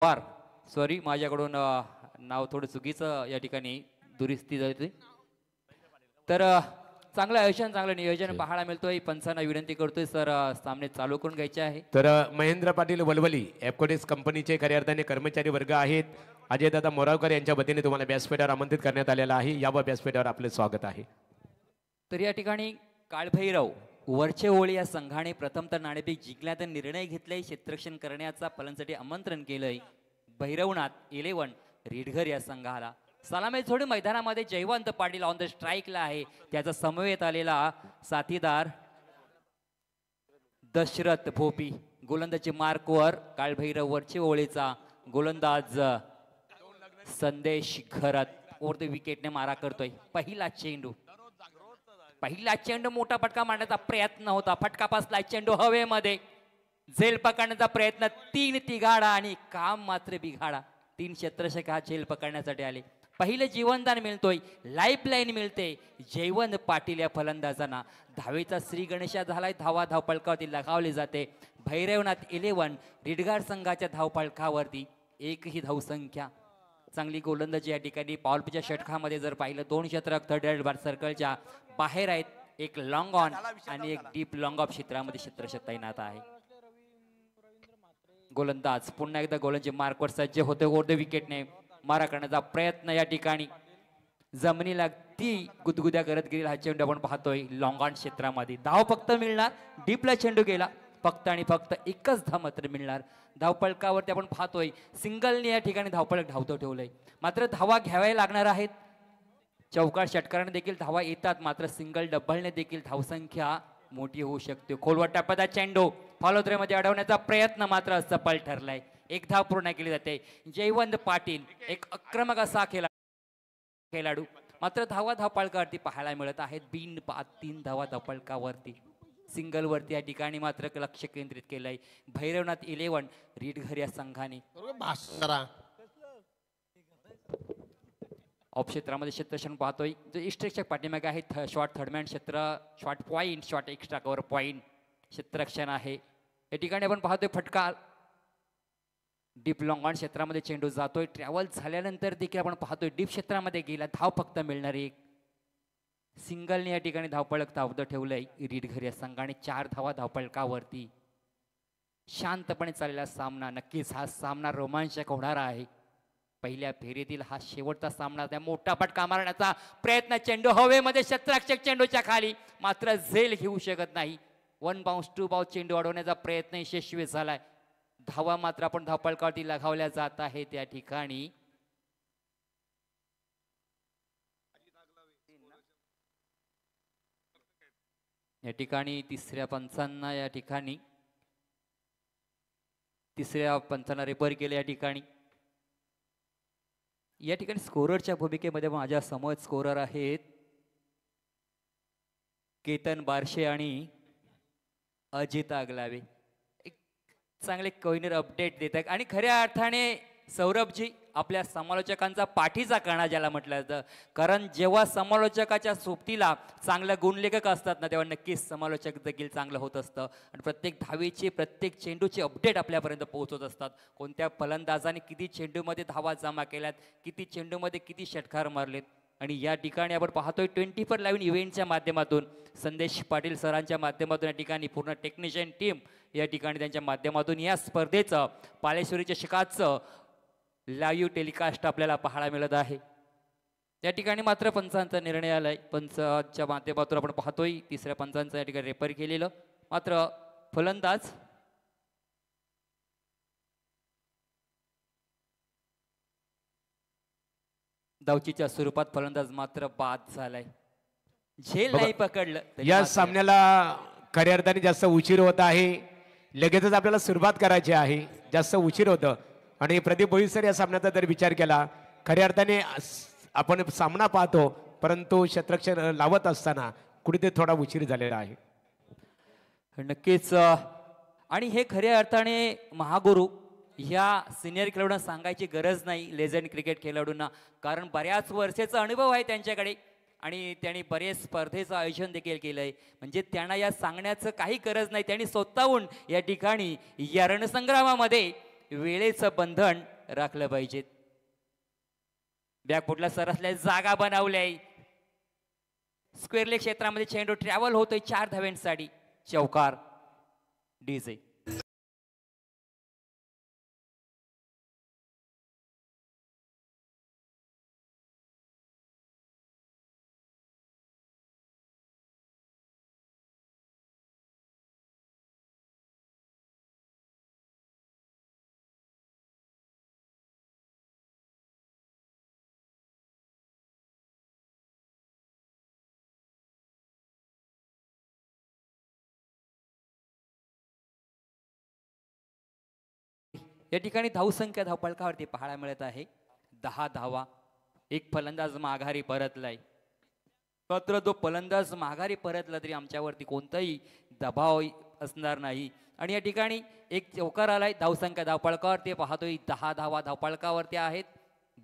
वार सॉरी माझ्याकडून नाव थोडं चुकीचं या ठिकाणी दुरुस्ती झाली. तर चांगलं आयोजन चांगलं नियोजन पाहायला मिळतोय. पंचांना विनंती करतोय सर सामने चालू करून घ्यायचे आहे. तर महेंद्र पाटील वलवली एफकोडेस कंपनीचे खऱ्या अर्थाने कर्मचारी वर्ग आहेत. अजयदादा मोरावकर यांच्या वतीने तुम्हाला व्यासपीठावर आमंत्रित करण्यात आलेला आहे. या व्यासपीठावर आपले स्वागत आहे. तर या ठिकाणी काळभैरव वरचे ओळी या संघाने प्रथम तर नाणेफेक जिंकल्याचा निर्णय घेतलाय. क्षेत्ररक्षण करण्याचा फलंदाजीसाठी आमंत्रण केलंय. भैरवनाथ 11 रेडघर या संघाला सलामी थोडी मैदानामध्ये जयवंत पाटील ऑन द स्ट्राईकला आहे. त्याचा समवेत आलेला साथीदार दशरथ भोपी गोलंदाजी मार्कवर काळभैरव वरचे ओळीचा गोलंदाज संदेश घरत ओर द विकेटने मारा करतोय. पहिला चेंडू मोठा फटका मारण्याचा प्रयत्न होता. फटका पासला चेंडू हवेमध्ये झेल पकडण्याचा प्रयत्न 3 तिघाडा आणि काम मात्र बिघाडा. 3 क्षेत्ररक्षक हा झेल पकडण्यासाठी आले. पहिलं जीवनदान मिळतोय. लाईफ लाईन मिळते जयवंत पाटील या फलंदाजांना. धावेचा श्री गणेशा झालाय. धावा धावपळकावरती लगावली जाते. भैरवनाथ 11 रिडगार संघाच्या धावपळकावरती एकही धावसंख्या. चांगली गोलंदाजी या ठिकाणी पॉवरच्या षटकामध्ये जर पाहिलं 2 षटक थर्ड बार सर्कलच्या बाहेर आहेत. एक लॉंग ऑन आणि एक डीप लॉंग ऑफ क्षेत्रामध्ये क्षेत्ररक्षक तैनात आहे. गोलंदाज पुन्हा एकदा गोलंदाजी मार्कवर सज्ज होते. ओर द विकेटने मारा करण्याचा प्रयत्न या ठिकाणी जमिनीला ती गुदगुद्या करत गेली. हा चेंडू आपण पाहतोय लॉंग ऑन क्षेत्रामध्ये. धाव फक्त मिळणार. डीपला चेंडू गेला. फक्त आणि फक्त एकच धाव मात्र मिळणार. धावपळकावरती आपण पाहतोय सिंगलने या ठिकाणी धावपळक धावतो ठेवलंय. मात्र धावा घ्याव्या लागणार आहेत. चौकार षटकाराने देखील धावा येतात. मात्र सिंगल डबलने देखील धावसंख्या मोठी होऊ शकते. खोलवर टप्प्याचा चेंडू फॉलोथ्रोमध्ये अडवण्याचा प्रयत्न मात्र सफल ठरलाय. एक धाव पूर्ण केली जाते. जयवंत पाटील एक आक्रमक असा खेळाडू. मात्र धावा धावपळकावरती पाहायला मिळत आहेत. बिन बाद 3 धावा धावपळकावरती. सिंगल वरती या ठिकाणी मात्र लक्ष केंद्रित केलंय भैरवनाथ 11 रीडघर या संघाने. ऑफ क्षेत्रामध्ये क्षेत्ररक्षण पाहतोय. जो इष्टरक्षक पाठीमागे आहेत. शॉर्ट थर्डमॅन क्षेत्र short point short extra cover point क्षेत्ररक्षण आहे. या ठिकाणी आपण पाहतोय फटका डीप लॉंग ऑन क्षेत्रामध्ये चेंडू जातोय. ट्रॅव्हल झाल्यानंतर देखील आपण पाहतोय डीप क्षेत्रामध्ये गेला. धाव फक्त मिळणार एक. सिंगलने या ठिकाणी धावपळक धावत ठेवलंय रीडघर या संघाने. 4 धावा धावपळकावरती. शांतपणे चाललेला सामना. नक्कीच हा सामना रोमांचक होणार आहे. पहिल्या फेरीतील हा शेवटचा सामना. त्या मोठा फटका मारण्याचा प्रयत्न. चेंडू हवेमध्ये क्षेत्ररक्षक चेंडूच्या खाली मात्र झेल घेऊ शकत नाही. 1 बाउन्स 2 बाउन्स चेंडू अडवण्याचा प्रयत्न यशस्वी झालाय. धावा मात्र आपण धावपळकावरती लगावल्या जात आहे त्या ठिकाणी. या ठिकाणी तिसऱ्या पंचांना रेफर केले. या ठिकाणी स्कोररच्या भूमिकेमध्ये माझ्या समोर स्कोरर आहेत केतन बारशे आणि अजित आगलावे. एक चांगले कोइनर अपडेट देत आहेत. आणि खऱ्या अर्थाने सौरभजी आपल्या समालोचकांचा पाठीचा कणा ज्याला म्हटलं जातं. कारण जेव्हा समालोचकाच्या सोबतीला चांगलं गुणलेखक असतात ना तेव्हा नक्कीच समालोचक देखील चांगलं होत असतं. आणि प्रत्येक धावेची प्रत्येक चेंडूची अपडेट आपल्यापर्यंत पोहोचत असतात. कोणत्या फलंदाजाने किती चेंडूमध्ये धावा जमा केल्यात, किती चेंडूमध्ये किती षटकार मारलेत. आणि या ठिकाणी आपण पाहतोय 24 लाईव्ह इव्हेंटच्या माध्यमातून संदेश पाटील सरांच्या माध्यमातून या ठिकाणी पूर्ण टेक्निशियन टीम या ठिकाणी त्यांच्या माध्यमातून या स्पर्धेचं पालेश्वरीच्या शिकाचं लाईव्ह टेलिकास्ट आपल्याला पाहायला मिळत आहे. या ठिकाणी मात्र पंचांचा निर्णय आलाय. पंचांच्या माध्यमातून आपण पाहतोय तिसऱ्या पंचांचं या ठिकाणी रेफर केलेलं. मात्र फलंदाज धावचीच्या स्वरूपात फलंदाज मात्र बाद झालाय. झेल नाही पकडलं. या सामन्याला खऱ्या अर्थाने जास्त उशीर होत आहे. लगेचच आपल्याला सुरुवात करायची आहे. जास्त उशीर होतं. आणि प्रदीप बोईसर या सामन्याचा जर विचार केला खऱ्या अर्थाने आपण सामना पाहतो परंतु क्षेत्ररक्षण लावत असताना कुठेतरी थोडा उशीर झालेला आहे. नक्कीच. आणि हे खऱ्या अर्थाने महागुरु ह्या सिनियर खेळाडूंना सांगायची गरज नाही. लेजंड क्रिकेट खेळाडूंना. कारण बऱ्याच वर्षाचा अनुभव आहे त्यांच्याकडे. आणि त्यांनी बरेच स्पर्धेचं आयोजन देखील केलंय. म्हणजे त्यांना या सांगण्याचं काही गरज नाही. त्यांनी स्वतःहून या ठिकाणी या रणसंग्रामामध्ये वेळेचं बंधन राखलं पाहिजे. बॅकफुटला सरसल्या जागा बनवल्या. स्क्वेअर लेग क्षेत्रामध्ये चेंडू ट्रॅव्हल होतोय 4 धाव्यांसाठी. चौकार डीजे. या ठिकाणी धावसंख्या धावपळकावरती पाहायला मिळत आहे 10 धावा. एक फलंदाज माघारी परतलाय. मात्र तो फलंदाज माघारी परतला तरी आमच्यावरती कोणताही दबाव असणार नाही. आणि या ठिकाणी एक चौकार आलाय. धावसंख्या धावपळकावरती पाहतोय 10 धावा धावपळकावरती आहेत.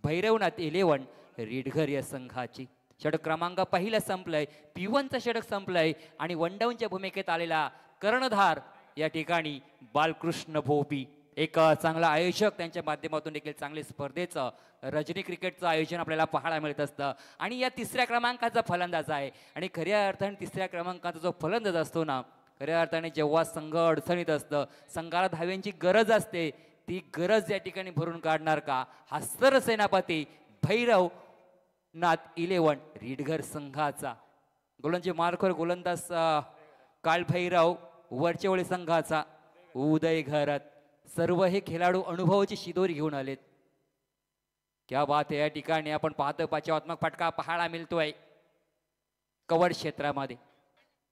भैरवनाथ 11 रीडघर या संघाची. षटक क्रमांक पहिला संपलंय. P1चं षटक संपलंय आणि वनडाऊनच्या भूमिकेत आलेला कर्णधार या ठिकाणी बालकृष्ण भोपी. एक चांगला आयोजक त्यांच्या माध्यमातून देखील चांगले स्पर्धेचं रजनी क्रिकेटचं आयोजन आपल्याला पाहायला मिळत असतं. आणि या 3ऱ्या क्रमांकाचा फलंदाज आहे. आणि खऱ्या अर्थाने 3ऱ्या क्रमांकाचा जो फलंदाज असतो ना, खऱ्या अर्थाने जेव्हा संघ अडचणीत असतं, संघाला धाव्यांची गरज असते, ती गरज या ठिकाणी भरून काढणार का हा सरसेनापती भैरव नाथ 11 रीडघर संघाचा. गोलंदाजी मार्कवर गोलंदाज कालभैरव वरचेवळी संघाचा उदय घरत. सर्व हे खेळाडू अनुभवाची शिदोरी घेऊन आलेत. क्या बात आहे. या ठिकाणी आपण पाहतो पाचवात्मक फटका पाहायला मिळतोय कव्हर क्षेत्रामध्ये.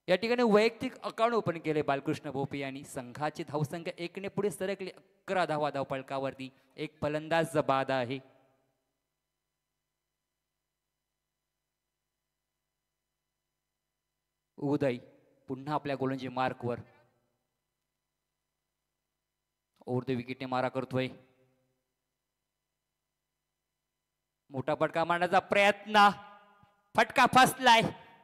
या ठिकाणी वैयक्तिक अकाउंट ओपन केले बालकृष्ण भोपी यांनी. संघाची धावसंख्या 1 ने पुढे सरकली. 11 धावा धावपळकावरती. एक फलंदाज बाद आहे. उदय पुन्हा आपल्या गोलंदाजी मार्कवर. ओव्हर द विकेटने मारा करतोय. मोठा फटका मारण्याचा प्रयत्न. फटका फसलाय.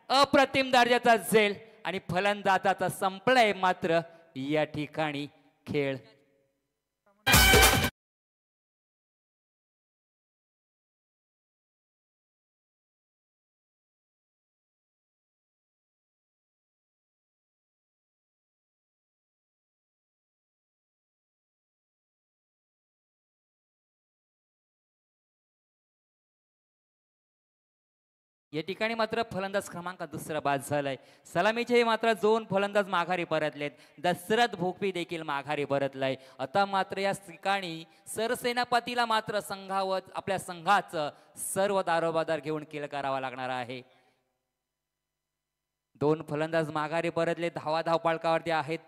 अप्रतिम दर्जाचा झेल आणि फलंदाजाचा संपलाय मात्र या ठिकाणी खेळ. या ठिकाणी मात्र फलंदाज क्रमांक 2 बाद झालाय. सलामीचे मात्र 2 फलंदाज माघारी परतलेत. दशरथ भोपी देखील माघारी परतलाय. आता मात्र या ठिकाणी सरसेनापतीला मात्र संघावर आपल्या संघाचं सर्व दारोबादार घेऊन खेळ करावा लागणार आहे. 2 फलंदाज माघारी परतले. धावा धावपळकावरती आहेत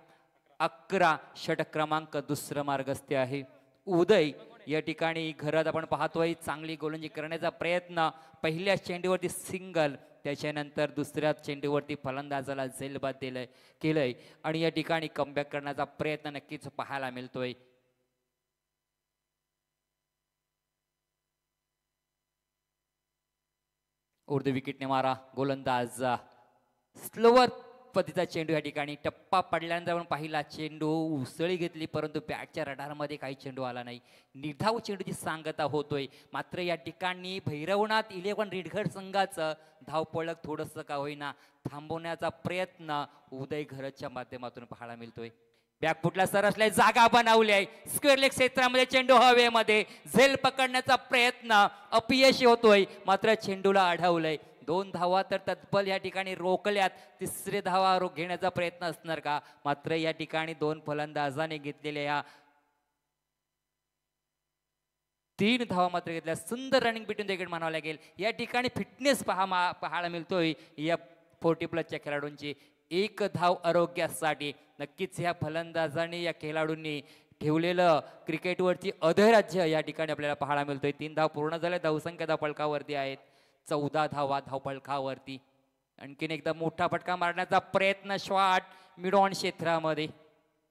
11. षटक क्रमांक 2 मार्गस्थ आहे. उदय या ठिकाणी घरात आपण पाहतोय चांगली गोलंदाजी करण्याचा प्रयत्न. पहिल्या चेंडूवरती सिंगल, त्याच्यानंतर दुसऱ्या चेंडूवरती फलंदाजाला झेलबाद केलंय आणि या ठिकाणी कमबॅक करण्याचा प्रयत्न नक्कीच पाहायला मिळतोय. उर्द विकेटने मारा. गोलंदाज स्लोवर पद्धतीचा चेंडू या ठिकाणी. टप्पा पडल्यानंतर आपण पाहिला चेंडू उसळी घेतली, परंतु बॅटच्या रडारमध्ये काही चेंडू आला नाही. निर्धाव चेंडूची सांगता होतोय. मात्र या ठिकाणी भैरवनाथ 11 रीडघर संघाचं धावपळक थोडंसं का होईना थांबवण्याचा प्रयत्न उदय घरच्या माध्यमातून पाहायला मिळतोय. बॅकफुटला सरसलाय. जागा बनवली आहे. स्क्वेअर लेग क्षेत्रामध्ये चेंडू हवेमध्ये. झेल पकडण्याचा प्रयत्न अपयशी होतोय. मात्र चेंडूला अडवलंय. 2 धावा तर तत्पल या ठिकाणी रोखल्यात. 3रे धावा घेण्याचा प्रयत्न असणार का? मात्र या ठिकाणी 2 फलंदाजाने घेतलेल्या या 3 धावा मात्र घेतल्या. सुंदर रनिंग बिटवीन द विकेट म्हणावं लागेल. या ठिकाणी फिटनेस पाहायला मिळतोय या 40+ खेळाडूंची. 1 धाव आरोग्यासाठी. नक्कीच ह्या फलंदाजांनी या खेळाडूंनी ठेवलेलं क्रिकेटवरती अधिराज्य या ठिकाणी आपल्याला पाहायला मिळतोय. 3 धाव पूर्ण झाल्या. धावसंख्या धावपळकावरती आहेत 14 धावा धावपळकावरती. आणखीन एकदा मोठा फटका मारण्याचा प्रयत्न. शॉट मिड ऑन क्षेत्रामध्ये.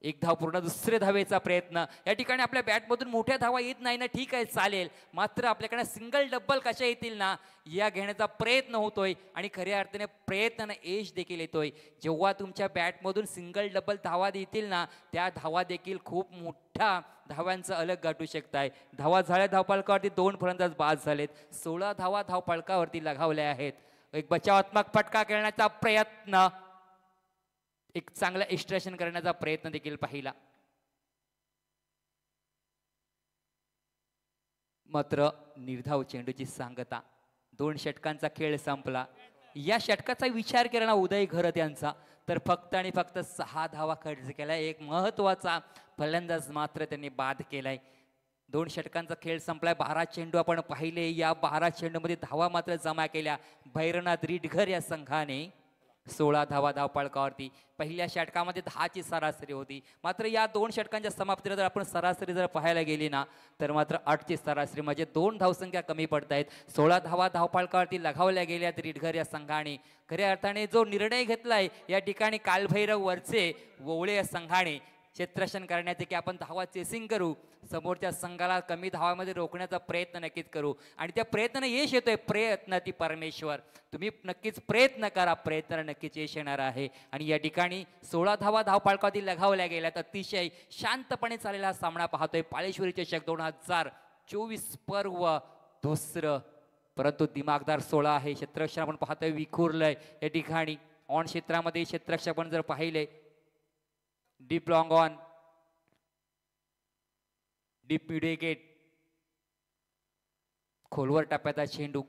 एक धाव पूर्ण, दुसरे धावेचा प्रयत्न. या ठिकाणी आपल्या बॅटमधून मोठ्या धावा येत नाही ना, ठीक आहे चालेल, मात्र आपल्याकडे सिंगल डबल कशा येतील ना या घेण्याचा प्रयत्न होतोय आणि खऱ्या अर्थाने प्रयत्नाने यश देखील येतोय. जेव्हा तुमच्या बॅटमधून सिंगल डबल धावा येतील ना, त्या धावा देखील खूप मोठ्या धाव्यांचं अलग गाठू शकताय. धावा झाल्या धावफलकावरती 2 फलंदाज बाद झालेत. 16 धावा धावफलकावरती लगावल्या आहेत. एक बचावात्मक फटका खेळण्याचा प्रयत्न, एक चांगला एक्स्ट्रेशन करण्याचा प्रयत्न देखील पाहिला. मात्र निर्धाव चेंडूची सांगता. 2 षटकांचा खेळ संपला. या षटकाचा विचार केला ना उदय घरत यांचा तर फक्त आणि फक्त 6 धावा खर्च केलाय. एक महत्वाचा फलंदाज मात्र त्यांनी बाद केलाय. 2 षटकांचा खेळ संपलाय. 12 चेंडू आपण पाहिले. या 12 चेंडूमध्ये धावा मात्र जमा केल्या भैरवनाथ रिडघर या संघाने. 16 धावा धावफलकावरती. पहिल्या षटकामध्ये 10ची सरासरी होती, मात्र या 2 षटकांच्या समाप्तीला जर आपण सरासरी जर पाहायला गेली ना तर मात्र 8ची सरासरी, म्हणजे 2 धावसंख्या कमी पडत आहेत. 16 धावा धावफलकावरती लगावल्या गेल्यात रिडघर या संघाने. खऱ्या अर्थाने जो निर्णय घेतलाय या ठिकाणी कालभैरव वरचे वोवळे या संघाने क्षेत्ररक्षण करण्याचे की आपण धावा चेसिंग करू, समोरच्या संघाला कमी धावामध्ये रोखण्याचा प्रयत्न नक्कीच करू आणि त्या प्रयत्नाने यश येतोय. प्रयत्न ती परमेश्वर. तुम्ही नक्कीच प्रयत्न करा, प्रयत्न नक्कीच यश येणार आहे. आणि या ठिकाणी 16 धावा धावफलकावरती लगावल्या गेल्यात. अतिशय शांतपणे चाललेला हा सामना पाहतोय. पाळेश्वरी चषक 2024 पर्व दुसरं, परंतु दिमागदार 16 आहे. क्षेत्ररक्षण आपण पाहतोय विखुरलंय या ठिकाणी. ऑन क्षेत्रामध्ये क्षेत्ररक्षण आपण जर पाहिले, deep long on, deep midwicket, खोलवर टप्प्याचा चेंडू.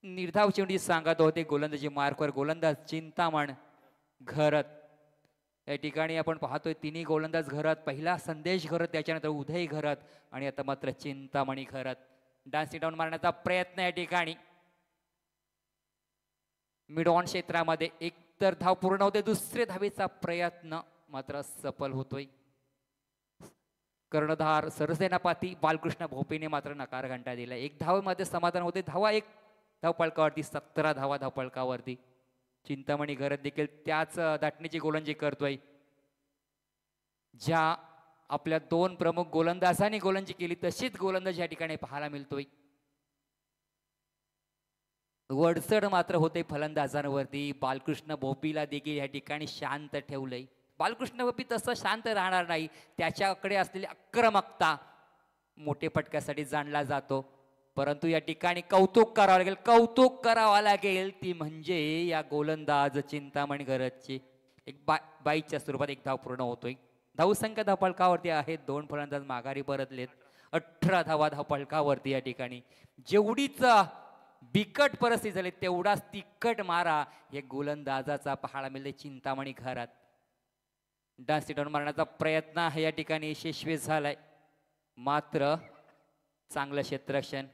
निर्धाव चेंडू सांगत होते गोलंदाजी मार्कवर गोलंदाज चिंतामण घरत. या ठिकाणी आपण पाहतोय तिन्ही गोलंदाज घरत. पहिला संदेश घरत, त्याच्यानंतर उदय घरत आणि आता मात्र चिंतामणी घरत. डान्सिंग डाऊन मारण्याचा प्रयत्न या ठिकाणी मिड ऑन क्षेत्रामध्ये. एक तर धाव पूर्ण होते, दुसरे धावेचा प्रयत्न मात्र सफल होतोय. कर्णधार सरसेनापती बालकृष्ण भोपेने मात्र नकार घंटा दिला. 1 धावेमध्ये समाधान होते. धावा 1 धावफलकावरती, 17 धावा धावफलकावरती. चिंतामणी घरत देखील त्याच दाटणीची गोलंदाजी करतोय ज्या आपल्या 2 प्रमुख गोलंदाजांनी गोलंदाजी केली तशीच गोलंदाजी या ठिकाणी पाहायला मिळतोय. वडचढ मात्र होते फलंदाजांवरती. बालकृष्ण भोपीला देखील या ठिकाणी शांत ठेवलंय. बालकृष्ण भोपी तसं शांत राहणार नाही. त्याच्याकडे असलेली आक्रमकता मोठे फटक्यासाठी जाणला जातो. परंतु या ठिकाणी कौतुक करावं लागेल, कौतुक करावं लागेल ती म्हणजे या गोलंदाज चिंतामणी घरतची. एक बाईच्या स्वरूपात 1 धाव पूर्ण होतोय. धावसंख्या धावफलकावरती आहेत. 2 फलंदाज माघारी परतलेत. 18 धावा धावफलकावरती. या ठिकाणी जेवढीच बिकट परिस्थिती झाली तेवढाच तिखट मारा हे गोलंदाजाचा पाहायला मिळते चिंतामणी घरात. डान्स डाऊन मारण्याचा प्रयत्न आहे या ठिकाणी यशस्वी झालाय, मात्र चांगलं क्षेत्ररक्षण.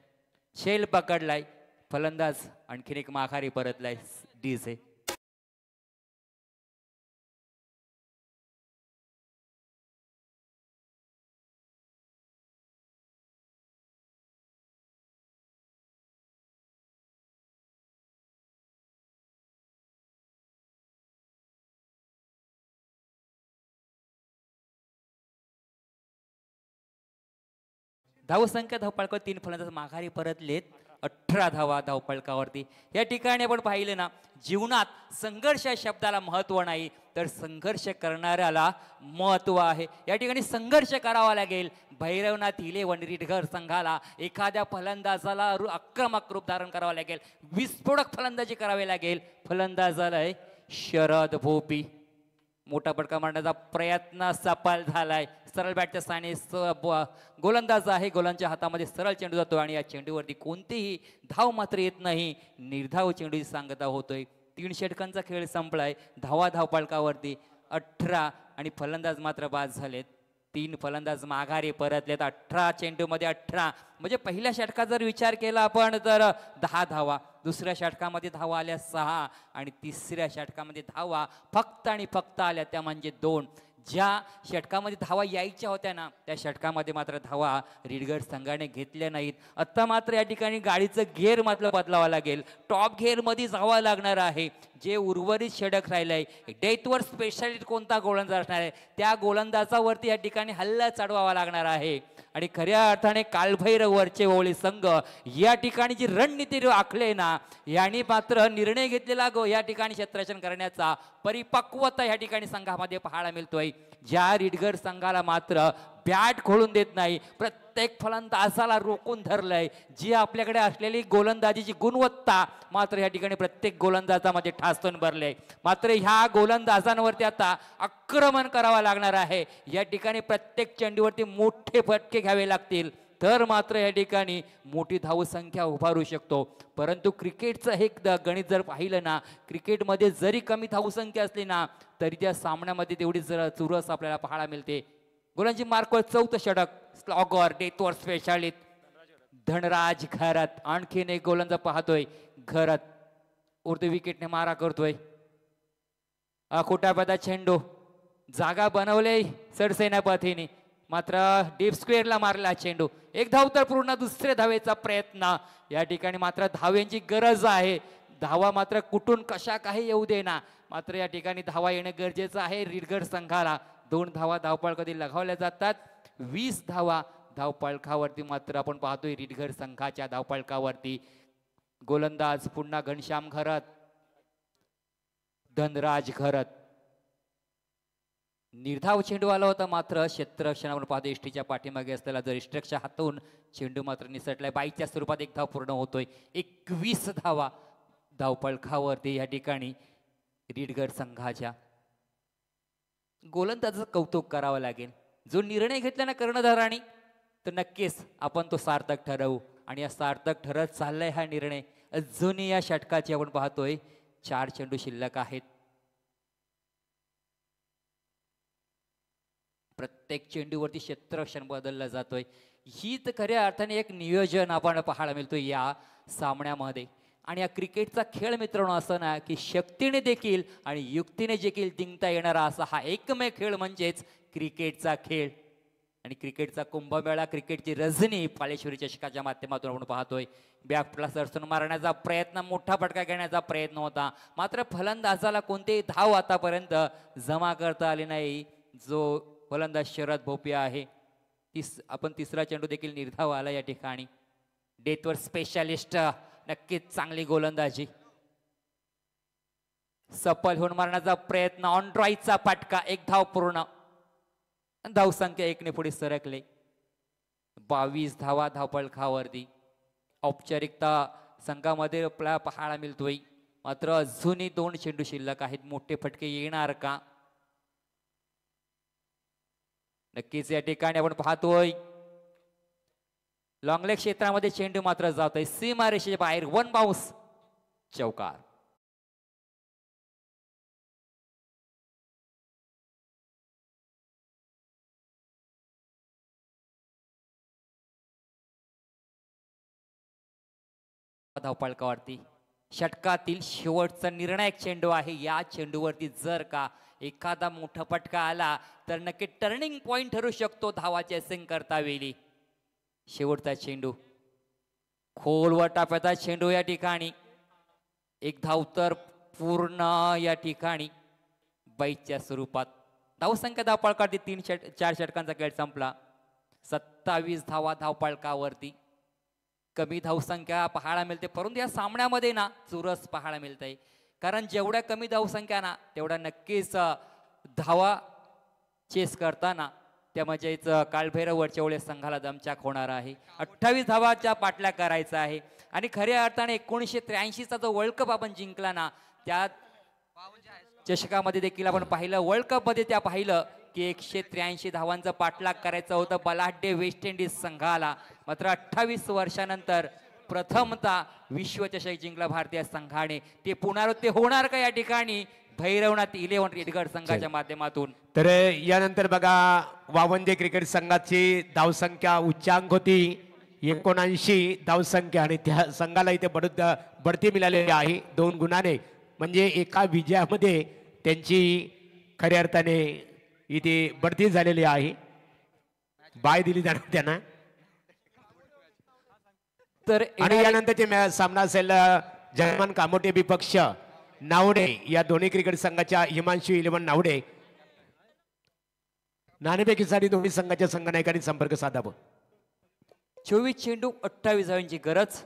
शेल पकडलाय फलंदाज, आणखीन एक माघारी परतलाय डीजे. धावसंख्या धावफलकावर 3 फलंदाज माघारी परतलेत. 18 धावा धावफलकावरती. या ठिकाणी आपण पाहिलं ना, जीवनात संघर्ष या शब्दाला महत्व नाही तर संघर्ष करणाऱ्याला महत्व आहे. या ठिकाणी संघर्ष करावा लागेल. भैरवनाथ इलेव्हन रिडघर संघाला एखाद्या फलंदाजाला आक्रमक रूप धारण करावं लागेल. विस्फोटक फलंदाजी करावी लागेल. फलंदाजाला शरद भोपी. मोठा फटका मारण्याचा प्रयत्न सफल झालाय. सरळ बॅटच्या साने गोलंदाज आहे. गोलांच्या हातामध्ये सरळ चेंडू जातो आणि या चेंडूवरती कोणतीही धाव मात्र येत नाही. निर्धाव चेंडूची सांगता होतोय. 3 षटकांचा खेळ संपलाय. धावा धावफलकावरती 18 आणि फलंदाज मात्र बाद झालेत. 3 फलंदाज माघारी परतलेत. 18 चेंडूमध्ये 18 म्हणजे पहिल्या षटकात जर विचार केला आपण तर 10 धावा, दुसऱ्या षटकामध्ये धावा आल्या 6 आणि तिसऱ्या षटकामध्ये धावा फक्त आणि फक्त आल्या त्या म्हणजे 2. ज्या षटकामध्ये धावा यायच्या होत्या ना त्या षटकामध्ये मात्र धावा रीडगड संघाने घेतल्या नाहीत. आत्ता मात्र या ठिकाणी गाडीचं गेअर मात्र बदलावं लागेल. टॉप गेअरमध्ये जावं लागणार आहे. जे उर्वरित षटक राहिलं आहे डेथवर स्पेशालिस्ट कोणता गोलंदाज असणार आहे त्या गोलंदाजावरती या ठिकाणी हल्ला चढवावा लागणार आहे. आणि खऱ्या अर्थाने कालभैरव वरचे ओवळी संघ या ठिकाणी जी रणनीती आखले ना यांनी मात्र निर्णय घेतलेला या ठिकाणी क्षेत्ररक्षण करण्याचा परिपक्वता या ठिकाणी संघामध्ये पाहायला मिळतोय. ज्या रीडगड संघाला मात्र बॅट खोलून देत नाही, प्रत्येक फलंदाजाला रोखून धरलंय, जी आपल्याकडे असलेली गोलंदाजीची गुणवत्ता मात्र या ठिकाणी प्रत्येक गोलंदाजामध्ये ठासून भरले. मात्र ह्या गोलंदाजांवरती आता आक्रमण करावं लागणार आहे. या ठिकाणी प्रत्येक चेंडूवरती मोठे फटके घ्यावे लागतील तर मात्र या ठिकाणी मोठी धावसंख्या उभारू शकतो. परंतु क्रिकेटचं हे गणित जर पाहिलं ना क्रिकेटमध्ये जरी कमी धावसंख्या असली ना तरी त्या सामन्यामध्ये तेवढी चुरस आपल्याला पाहायला मिळते. गोलांची मार्कवर 4थं षटक स्लॉगर डेथवर स्पेशालिस्ट धनराज घरात आणखीन एक गोलंदाज पाहतोय. घरात उर्दू विकेटने मारा करतोय. खोटापदा चेंडू जागा बनवले सरसेनापतीने मात्र डीप स्क्वेअरला मारला चेंडू. एक धाव तर पूर्ण दुसऱ्या धावेचा प्रयत्न. या ठिकाणी मात्र धाव्यांची गरज आहे. धावा मात्र कुठून कशा काही येऊ देना मात्र या ठिकाणी धावा येणं गरजेचं आहे. रीडगड संघाला 2 धावा धावपळ कधी लगावल्या जातात. 20 धावा धावपळकावरती मात्र आपण पाहतोय रीडगड संघाच्या धावपळकावरती. गोलंदाज पुन्हा घनश्याम घरत धनराज घरत. निर्धाव चेंडू आला होता मात्र क्षेत्ररक्षण आपण पाहतो एसटीच्या पाठीमागे असलेला जर इस्ट्रकच्या हातून चेंडू मात्र निसटलाय. बाईच्या स्वरूपात एक धाव पूर्ण होतोय. 21 धावा धावपळकावरती या ठिकाणी रीडगड संघाच्या. गोलंदाजाचं कौतुक करावं लागेल. जो निर्णय घेतला ना कर्णधारांनी तर नक्कीच आपण तो सार्थक ठरवू आणि या सार्थक ठरत चाललाय हा निर्णय. अजूनही या षटकाची आपण पाहतोय 4 चेंडू शिल्लक आहेत. प्रत्येक चेंडूवरती क्षेत्ररक्षण बदललं जातोय. ही तर खऱ्या अर्थाने एक नियोजन आपण पाहायला मिळतोय या सामन्यामध्ये. आणि या क्रिकेटचा खेळ मित्रांनो असं ना की शक्तीने देखील आणि युक्तीने देखील जिंकता येणारा असा हा एकमेव खेळ म्हणजेच क्रिकेटचा खेळ. आणि क्रिकेटचा कुंभमेळा क्रिकेटची रजनी पालेश्वरी चषकाच्या माध्यमातून आपण पाहतोय. बॅटला सरसून मारण्याचा प्रयत्न मोठा फटका घेण्याचा प्रयत्न होता मात्र फलंदाजाला कोणतेही धाव आतापर्यंत जमा करता आले नाही. जो फलंदाज शरद भोपिया आहे आपण तिसरा चेंडू देखील निर्धाव आला या ठिकाणी. डेथवर स्पेशालिस्ट नक्कीच चांगली गोलंदाजी. सफल होऊन मारण्याचा प्रयत्न ऑन ड्राईव्हचा फटका. एक धाव पूर्ण. धावसंख्या 1ने पुढे सरकले. 22 धावा धावपळकावरती. औपचारिकता संघामध्ये आपल्याला पाहायला मिळतोय मात्र अजूनही 2 चेंडू शिल्लक आहेत. मोठे फटके येणार का? नक्कीच या ठिकाणी आपण पाहतोय लॉंगलेग क्षेत्रामध्ये चेंडू मात्र जातोय सीमारेषेच्या बाहेर. 1 बाउन्स चौकार. धावपळकावरती षटकातील शेवटचा निर्णायक चेंडू आहे. या चेंडूवरती जर का एखादा मोठा फटका आला तर नक्की टर्निंग पॉइंट ठरू शकतो धावाचे असेंग करता वेळी. शेवटचा चेंडू खोलवर टाप्याचा चेंडू या ठिकाणी. एक धाव तर पूर्ण या ठिकाणी बाईच्या स्वरूपात. धावसंख्या धावपळकावरती 3-4 षटकांचा खेळ संपला. 27 धावा धावपळकावरती. कमी धावसंख्या पाहायला मिळते परंतु या सामन्यामध्ये ना चुरस पाहायला मिळते. कारण जेवढ्या कमी धावसंख्या ना तेवढ्या नक्कीच धावा चेस करताना त्या म्हणजेच कालभैरव वरचेवळे संघाला दमचाक होणार आहे. 28 धावाच्या पाठल्या करायचा आहे. आणि खऱ्या अर्थाने 1983चा जो वर्ल्ड कप आपण जिंकला ना त्या चषकामध्ये देखील आपण पाहिलं वर्ल्ड कप मध्ये त्या पाहिलं की 183 धावांचा पाठलाग करायचा होता बलाढ्य वेस्ट इंडिज संघाला. मात्र 28 वर्षानंतर प्रथमतः विश्वचषक जिंकला भारतीय संघाने. ते पुनरावृत्ती होणार का या ठिकाणी भैरवनाथ 11 रीडगड संघाच्या माध्यमातून. तर यानंतर बघा वावंजे क्रिकेट संघाची धावसंख्या उच्चांक होती 79 धावसंख्या आणि त्या संघाला इथे बढती मिळालेली आहे 2 गुणाने. म्हणजे एका विजयामध्ये त्यांची खऱ्या अर्थाने इथे बढती झालेली आहे. बाय दिली जाणार त्यांना. तर आणि यानंतरचे सामना असेल जर्मन कामोटे विपक्ष नावडे या दोन्ही क्रिकेट संघाच्या हिमांशू 11 नावडे. नाणेफेकीसाठी दोन्ही संघाच्या संघनायकांनी संपर्क साधावा. 24 चेंडू 28 धावांची गरज.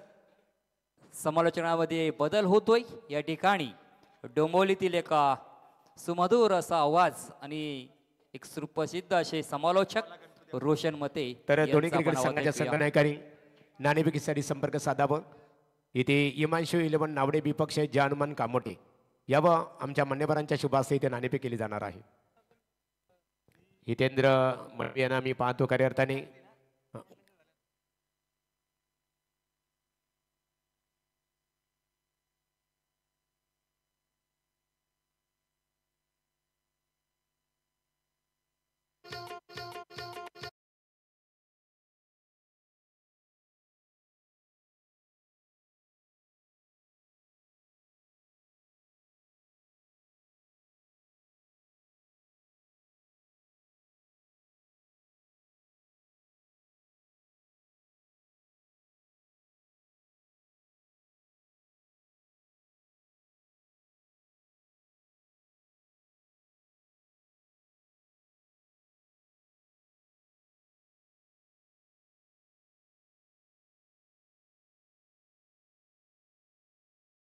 समालोचनामध्ये बदल होतोय या ठिकाणी. डोंबिवलीतील एका सुमधुर असा आवाज आणि एक सुप्रसिद्ध असे समालोचक रोशन मते. तर दोन्ही क्रिकेट संघाच्या संघनायकांनी नाणेफेकीसाठी संपर्क साधावा. इथे हिमांशू 11 नावडे विपक्ष जानमान कामोटे यावं आमच्या मान्यवरांच्या शुभास्ते इथे नाणेफेक केली जाणार आहे. हितेंद्र मडवी यांना मी पाहतो खऱ्या अर्थाने.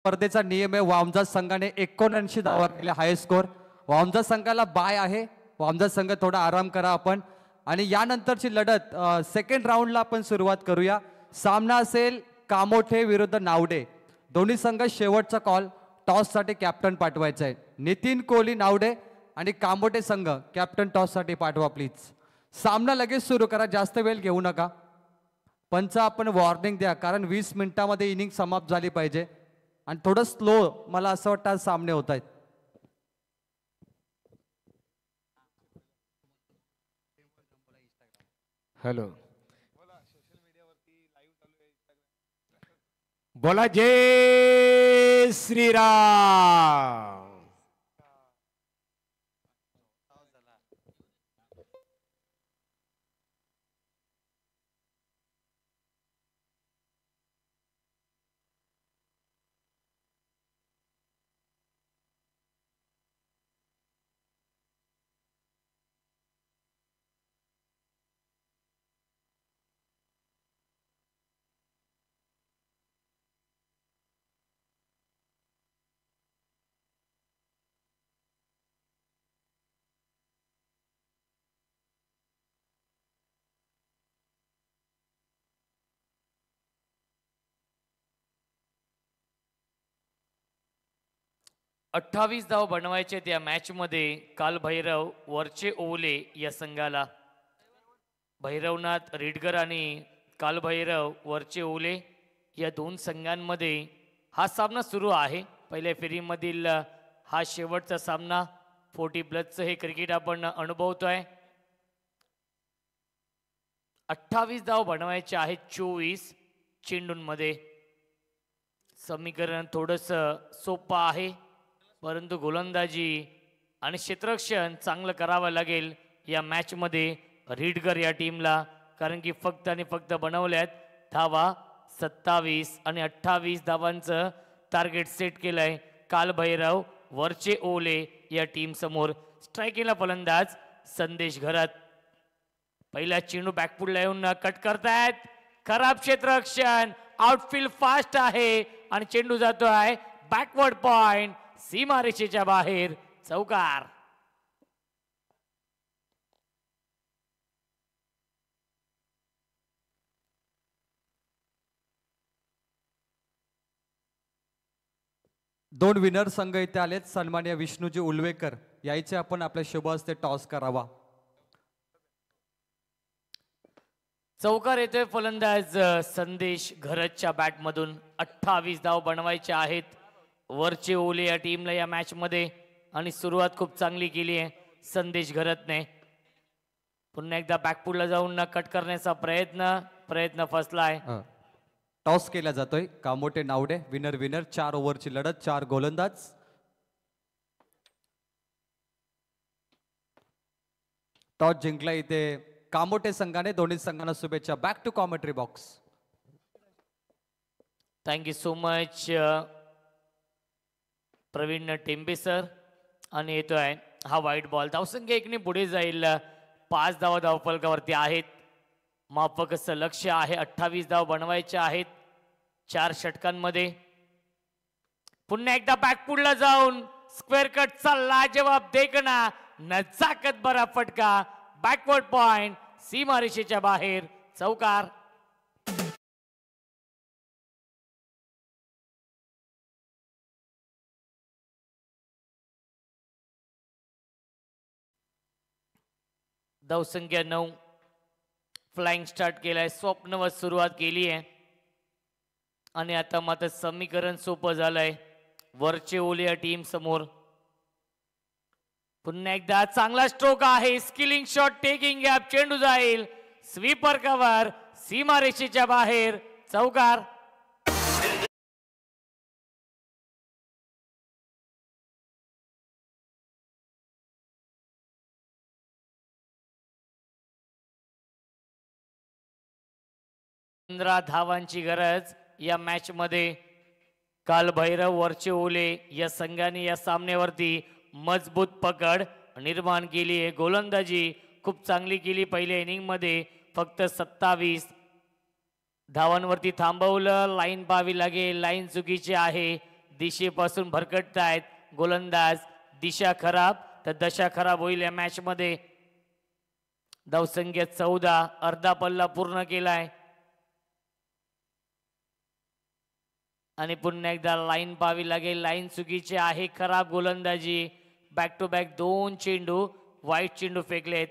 स्पर्धेचा नियम आहे. वामजात संघाने 79 धावा केल्या हाय स्कोर. वामजात संघाला बाय आहे. वामजात संघ थोडा आराम करा आपण. आणि यानंतरची लढत सेकंड राऊंडला आपण सुरुवात करूया. सामना असेल कामोठे विरुद्ध नावडे. दोन्ही संघ शेवटचा कॉल. टॉससाठी कॅप्टन पाठवायचा आहे. नितीन कोहली नावडे आणि कामोठे संघ कॅप्टन टॉससाठी पाठवा प्लीज. सामना लगेच सुरू करा, जास्त वेळ घेऊ नका. पंच आपण वॉर्निंग द्या, कारण 20 मिनिटामध्ये इनिंग समाप्त झाली पाहिजे. आणि थोडं स्लो मला असं वाटतं आज सामने होत आहेत. हॅलो बोला जय श्रीराम. अठ्ठावीस धाव बनवायचे त्या मॅच मध्ये. काल भैरव वरचे ओवले या संघाला. भैरवनाथ रिडगर आणि काल भैरव वरचे ओवले या दोन संघांमध्ये हा सामना सुरू आहे. पहिल्या फेरीमधील हा शेवटचा सामना. 40+ हे क्रिकेट आपण अनुभवतोय. 28 धाव बनवायचे आहेत 24 चेंडूंमध्ये. समीकरण थोडंसं सोपं आहे, परंतु गोलंदाजी आणि क्षेत्ररक्षण चांगलं करावं लागेल या मॅचमध्ये रिडगर या टीमला. कारण की फक्त आणि फक्त बनवल्यात धावा 27 आणि 28 धावांचं टार्गेट सेट केलंय काल भैरव वरचे ओले या टीम समोर. स्ट्रायकिंगला फलंदाज संदेश घरत. पहिला चेंडू बॅकफुटला येऊन कट करतायत. खराब क्षेत्ररक्षण. आउटफील्ड फास्ट आहे आणि चेंडू जातो आहे बॅकवर्ड पॉइंट. सीमारेषेच्या बाहेर चौकार. दोन विनर संघ इथे आलेत. सन्मान्य विष्णूजी उलवेकर यायचे आपण आपल्या शुभ हस्ते टॉस करावा. चौकार येतोय फलंदाज संदेश घरतच्या बॅटमधून. 28 धाव बनवायचे आहेत वरचे ओले या टीमला या मॅच मध्ये. आणि सुरुवात खूप चांगली केली आहे संदेश घरतने. पुन्हा एकदा बॅकफुटला जाऊन कट करण्याचा प्रयत्न फसलाय. टॉस केला जातोय. Kamothe नावडे winner winner. 4 ओव्हरची लढत, 4 गोलंदाज. टॉस जिंकला इथे कामोटे संघाने. दोन्ही संघांना शुभेच्छा. Back to commentary box. Thank you so much Praveen Tembe sir. आणि येतोय हा वाईट बॉल. धावसंख्या एकने पुढे जाईल. 5 धावा धावफलकावरती आहेत. माफक असं लक्ष आहे. 28 धाव बनवायचे आहेत 4 षटकांमध्ये. पुन्हा एकदा बॅकफुटला जाऊन स्क्वेअर कटचा लाजवाब देखना, नजाकत भरा फटका. बॅकवर्ड पॉइंट सीमारेषेच्या बाहेर. चौकार. धावसंख्या 9. फ्लाइंग स्टार्ट केलाय. स्वप्नवत सुरुवात केली आहे. आणि आता मात्र समीकरण सोपं झालंय वरचे ओले या टीम समोर. पुन्हा एकदा चांगला स्ट्रोक आहे. Skilling shot taking gap. चेंडू जाईल स्वीपर कव्हर सीमारेषेच्या बाहेर. चौकार. धावांची गरज या मॅच मध्ये. काल भैरव वरचे ओले या संघाने या सामन्यावरती मजबूत पकड निर्माण केली आहे. गोलंदाजी खूप चांगली केली पहिल्या इनिंग मध्ये. फक्त 27 धावांवरती थांबवलं. लाईन पाहावी लागेल. लाईन चुकीची आहे. दिशेपासून भरकटतायत गोलंदाज. दिशा खराब तर दशा खराब होईल या मॅच मध्ये. धावसंख्या 14. अर्धा पल्ला पूर्ण केलाय. आणि पुन्हा एकदा लाईन पाहावी लागेल. लाईन चुकीची आहे. खराब गोलंदाजी. बॅक टू बॅक 2 चेंडू वाईट चेंडू फेकलेत.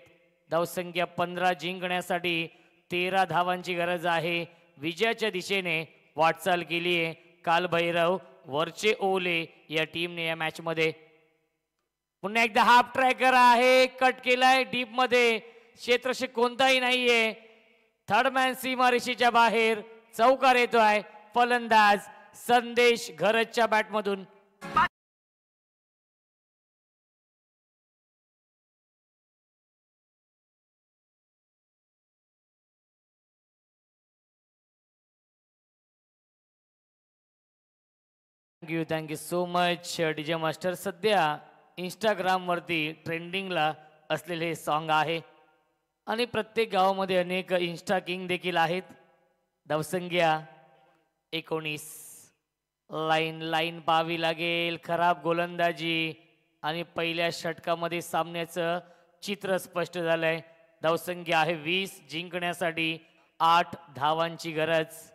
धावसंख्या 15 जिंकण्यासाठी 13 धावांची गरज आहे. विजयाच्या दिशेने वाटचाल केली आहे काल भैरव वरचे ओले या टीमने या मॅच मध्ये. पुन्हा एकदा हाफ ट्रॅकर आहे. कट केलाय डीप मध्ये. क्षेत्रक्षक कोणताही नाहीये. थर्ड मॅन सीमारेषेच्या बाहेर. चौकार येतोय. फलंदाज संदेश घरच्या बॅटमधून. Thank you so much DJ master. सध्या इंस्टाग्राम वरती ट्रेंडिंगला असलेले हे सॉन्ग आहे आणि प्रत्येक गावामध्ये अनेक इंस्टा किंग देखील आहेत. धावसंख्या 19. लाईन पाहावी लागेल. खराब गोलंदाजी आणि पहिल्या षटकामध्ये सामन्याचं चित्र स्पष्ट झालंय. धावसंख्या आहे 20. जिंकण्यासाठी 8 धावांची गरज.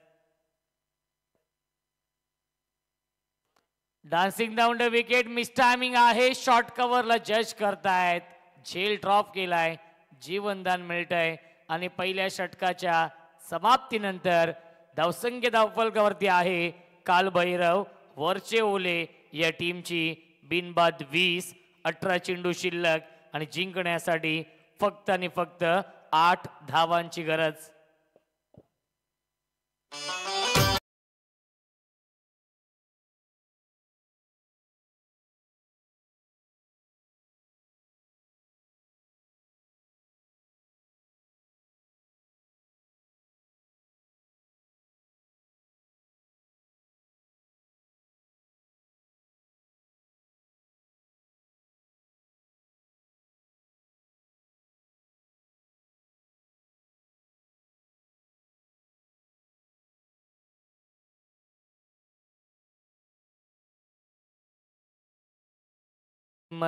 Dancing down the wicket. Miss timing आहे. शॉर्ट कव्हरला जज करतायत. झेल ड्रॉप केलाय. जीवनदान मिळतंय आणि पहिल्या षटकाच्या समाप्तीनंतर धावसंख्या धावफलकावरती आहे काल भैरव वरचे ओले या टीमची बिनबाद 20. 18 चेंडू शिल्लक आणि जिंकण्यासाठी फक्त आणि फक्त 8 धावांची गरज.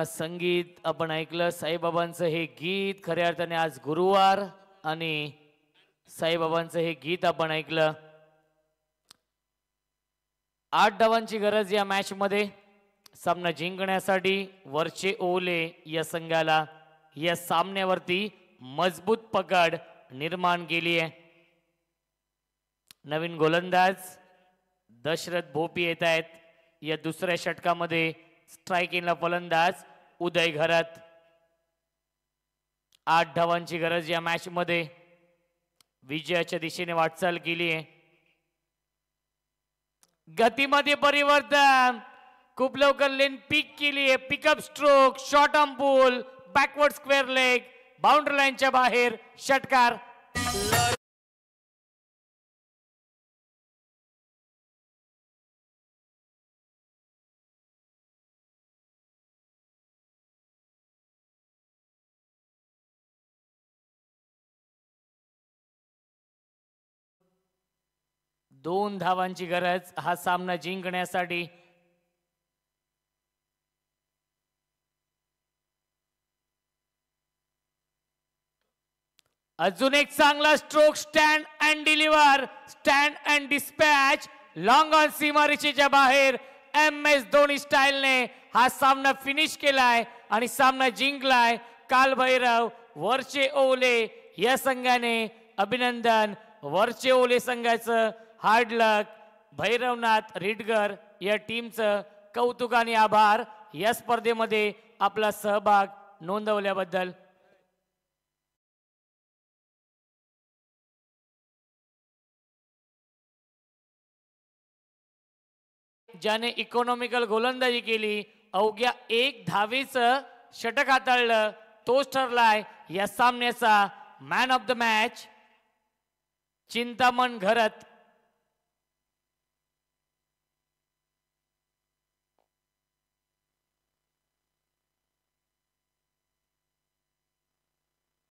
संगीत आपण ऐकलं. साईबाबांचं हे गीत. खऱ्या अर्थाने आज गुरुवार आणि साईबाबांचं हे गीत आपण ऐकलं. 8 धावांची गरज या मॅच मध्ये. सामना जिंकण्यासाठी वरचे ओले या संघाला या सामन्यावरती मजबूत पकड निर्माण केली आहे. नवीन गोलंदाज दशरथ भोपी येत आहेत या दुसऱ्या षटकामध्ये. स्ट्रायकिंगला फलंदाज उदय घरत. 8 धावांची गरज या मॅच मध्ये. विजयाच्या दिशेने वाटचाल केली आहे. गतीमध्ये परिवर्तन. खूप लवकर लेन पिक केली आहे. Pickup stroke. Short arm pull. Backward square leg. Boundary लाईनच्या बाहेर षटकार. दोन धावांची गरज हा सामना जिंकण्यासाठी. अजून एक चांगला stroke. Stand and deliver, stand and dispatch. Long on सीमारेषेच्या बाहेर MS धोनी स्टाईलने हा सामना फिनिश केलाय आणि सामना जिंकलाय. कालभैरव वरचे ओले या संघाने अभिनंदन. वरचे ओले संघाचं हार्ड लक. भैरवनाथ रिडगर या टीमचं कौतुक आणि आभार या स्पर्धेमध्ये आपला सहभाग नोंदवल्याबद्दल. ज्याने इकॉनॉमिकल गोलंदाजी केली, अवघ्या 1 धावेचं षटक हाताळलं, तोच ठरलाय या सामन्याचा man of the match. Chintaman Gharat